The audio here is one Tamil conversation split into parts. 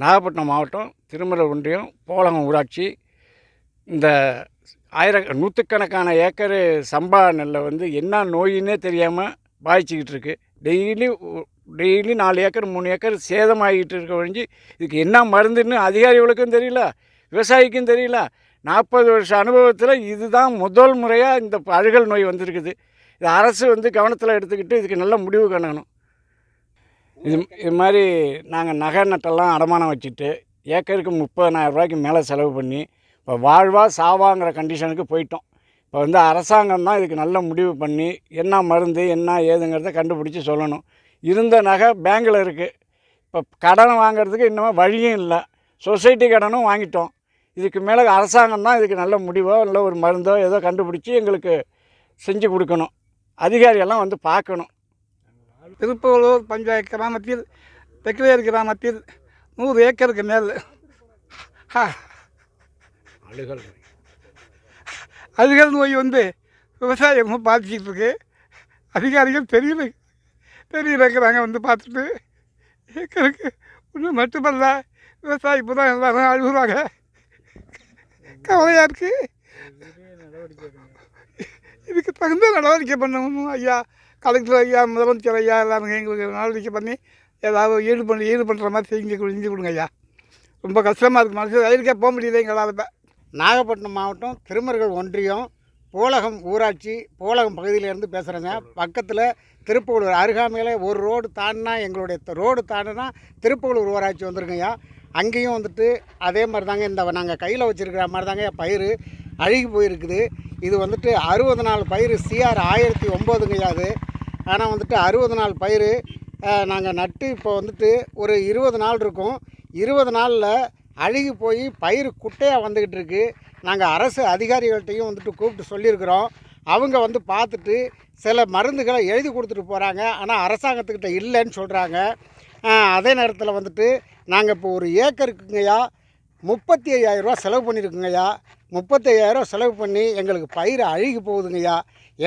நாகப்பட்டினம் மாவட்டம் திருமலை ஒன்றியம் போலகம் ஊராட்சி. இந்த நூற்றுக்கணக்கான ஏக்கர் சம்பா நெல்லை வந்து என்ன நோயின்னே தெரியாமல் பாதிச்சுக்கிட்டு இருக்கு. டெய்லி 4 ஏக்கர் 3 ஏக்கர் சேதமாகிட்டு இருக்க ஒழிஞ்சு இதுக்கு என்ன மருந்துன்னு அதிகாரிகளுக்கும் தெரியல, விவசாயிக்கும் தெரியல. 40 வருஷ அனுபவத்தில் இதுதான் முதல் முறையாக இந்த அழுகல் நோய் வந்திருக்குது. இது அரசு வந்து கவனத்தில் எடுத்துக்கிட்டு இதுக்கு நல்ல முடிவு காணணும். இது மாதிரி நாங்கள் நகை நட்டெல்லாம் அடமானம் வச்சுட்டு ஏக்கருக்கு 30,000 ரூபாய்க்கு மேலே செலவு பண்ணி இப்போ வாழ்வா சாவாங்கிற கண்டிஷனுக்கு போயிட்டோம். இப்போ வந்து அரசாங்கம் தான் இதுக்கு நல்ல முடிவு பண்ணி என்ன மருந்து என்ன ஏதுங்கிறத கண்டுபிடிச்சி சொல்லணும். இருந்த நகை பேங்கில் இருக்குது. இப்போ கடன் வாங்கிறதுக்கு இன்னும் வழியும் இல்லை. சொசைட்டி கடனும் வாங்கிட்டோம். இதுக்கு மேலே அரசாங்கம் தான் இதுக்கு நல்ல முடிவோ இல்லை ஒரு மருந்தோ ஏதோ கண்டுபிடிச்சி எங்களுக்கு செஞ்சு கொடுக்கணும். அதிகாரியெல்லாம் வந்து பார்க்கணும். திருப்பூர் பஞ்சாயத்து கிராமத்தில் தெற்குவேர் கிராமத்தில் 100 ஏக்கருக்கு மேல் அழுகல் நோய் வந்து விவசாயமும் பாதிச்சிட்டு இருக்கு. அதிகாரிகள் தெரியலைங்கிறாங்க. வந்து பார்த்துட்டு ஏக்கருக்கு ஒன்றும் மட்டுமல்ல, விவசாயி இப்போ தான் எல்லாரும் அழுகுறாங்க. கவலையாக இருக்குது. இதுக்கு தகுந்த நடவடிக்கை பண்ணணும் ஐயா. கலெக்டர் ஐயா, முதலமைச்சர் ஐயா எல்லாருங்க எங்களுக்கு நடவடிக்கை பண்ணி ஏதாவது ஈடு பண்ணுற மாதிரி செஞ்சு கொடுங்க ஐயா. ரொம்ப கஷ்டமாக இருக்குது. மனசு ரயிலுக்கே போக முடியல எங்களால். இப்போ நாகப்பட்டினம் மாவட்டம் திருமருகல் ஒன்றியம் போலகம் ஊராட்சி போலகம் பகுதியிலேருந்து பேசுகிறேங்க. பக்கத்தில் திருப்புகலூர் அருகாமையில் ஒரு ரோடு தாண்டினா எங்களுடைய ரோடு தாண்டினா திருப்புகலூர் ஊராட்சி வந்துருங்கய்யா. அங்கேயும் வந்துட்டு அதே மாதிரி தாங்க இந்த நாங்கள் கையில் வச்சுருக்கிற மாதிரி தாங்க பயிர் அழுகி போயிருக்குது. இது வந்துட்டு 60 நாள் பயிர் CR 1009ங்கய்யா. அது ஆனால் வந்துட்டு 60 நாள் பயிர் நாங்கள் நட்டு இப்போ வந்துட்டு ஒரு 20 நாள் இருக்கும். 20 நாளில் அழுகி போய் பயிர் குட்டையாக வந்துக்கிட்டு இருக்குது. நாங்கள் அரசு அதிகாரிகள்கிட்டையும் வந்துட்டு கூப்பிட்டு சொல்லியிருக்கிறோம். அவங்க வந்து பார்த்துட்டு சில மருந்துகளை எழுதி கொடுத்துட்டு போகிறாங்க. ஆனால் அரசாங்கத்துக்கிட்ட இல்லைன்னு சொல்கிறாங்க. அதே நேரத்தில் வந்துட்டு நாங்கள் இப்போ ஒரு ஏக்கருக்குங்கய்யா 35,000 ரூபா செலவு பண்ணியிருக்குங்கய்யா. 35,000 ரூபா செலவு பண்ணி எங்களுக்கு பயிர் அழுகி போகுதுங்கய்யா.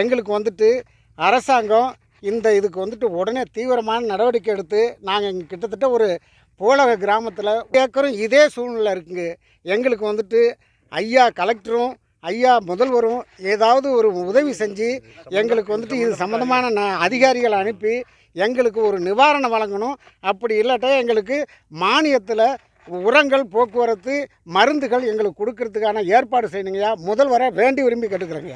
எங்களுக்கு வந்துட்டு அரசாங்கம் இதுக்கு வந்துட்டு உடனே தீவிரமான நடவடிக்கை எடுத்து நாங்கள் இங்கே கிட்டத்தட்ட ஒரு போலக கிராமத்தில் ஏக்கரும் இதே சூழ்நிலை இருக்குங்க. எங்களுக்கு வந்துட்டு ஐயா கலெக்டரும் ஐயா முதல்வரும் ஏதாவது ஒரு உதவி செஞ்சு எங்களுக்கு வந்துட்டு இது சம்மந்தமான அதிகாரிகளை அனுப்பி எங்களுக்கு ஒரு நிவாரணம் வழங்கணும். அப்படி இல்லாட்டா எங்களுக்கு மானியத்தில் உரங்கள், போக்குவரத்து, மருந்துகள் எங்களுக்கு கொடுக்கறதுக்கான ஏற்பாடு செய்யணுங்கய்யா. முதல்வரை வேண்டி விரும்பி கேட்டுக்கிறேங்கய்யா.